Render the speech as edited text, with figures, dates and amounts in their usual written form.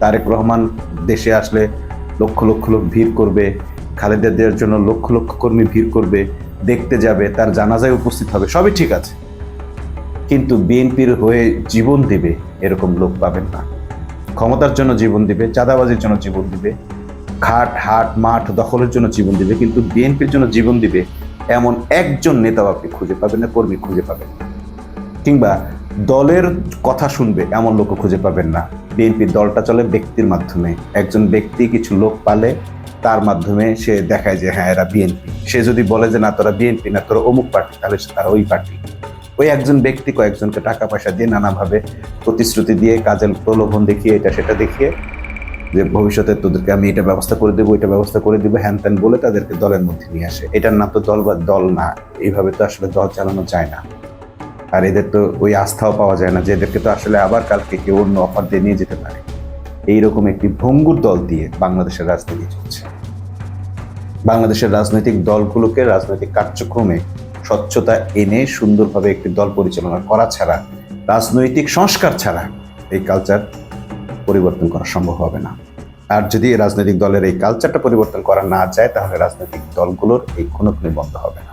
তারেক রহমান দেশে আসলে লক্ষ লক্ষ লোক ভিড় করবে, খালেদা জিয়ার জন্য লক্ষ লক্ষ কর্মী ভিড় করবে, দেখতে যাবে, তার জানাজায় উপস্থিত হবে, সবই ঠিক আছে। কিন্তু বিএনপির হয়ে জীবন দিবে এরকম লোক পাবেন না। ক্ষমতার জন্য জীবন দিবে, চাঁদাবাজির জন্য জীবন দিবে, ঘাট হাট মাঠ দখলের জন্য জীবন দিবে, কিন্তু বিএনপির জন্য জীবন দিবে এমন একজন নেতাও আপনি খুঁজে পাবেন না, কর্মী খুঁজে পাবেন না, কিংবা দলের কথা শুনবে এমন লোকও খুঁজে পাবেন না। বিএনপির দলটা চলে ব্যক্তির মাধ্যমে। একজন ব্যক্তি কিছু লোক পালে, তার মাধ্যমে সে দেখায় যে হ্যাঁ এরা বিএনপি। সে যদি বলে যে না তোরা বিএনপি না, তোরা অমুক পার্টি, তাহলে তারা ওই পার্টি। ওই একজন ব্যক্তি কয়েকজনকে টাকা পয়সা দিয়ে নানাভাবে প্রতিশ্রুতি দিয়ে, কাজের প্রলোভন দেখিয়ে, এটা সেটা দেখিয়ে, যে ভবিষ্যতে তোদেরকে আমি এটা ব্যবস্থা করে দেবো, এটা ব্যবস্থা করে দেবো, হ্যান ত্যান বলে তাদেরকে দলের মধ্যে নিয়ে আসে। এটার নাম তো দল বা দল না। এইভাবে তো আসলে দল চালানো যায় না। আর এদের তো ওই আস্থাও পাওয়া যায় না যে এদেরকে তো আসলে আবার কালকে কেউ অন্য অফার দিয়ে নিয়ে যেতে পারে। এইরকম একটি ভঙ্গুর দল দিয়ে বাংলাদেশের রাজনীতি চলছে। বাংলাদেশের রাজনৈতিক দলগুলোকে রাজনৈতিক কার্যক্রমে স্বচ্ছতা এনে সুন্দরভাবে একটি দল পরিচালনা করা ছাড়া, রাজনৈতিক সংস্কার ছাড়া এই কালচার পরিবর্তন করা সম্ভব হবে না। আর যদি রাজনৈতিক দলের এই কালচারটা পরিবর্তন করা না যায়, তাহলে রাজনৈতিক দলগুলোর এই খুনোখুনি বন্ধ হবে না।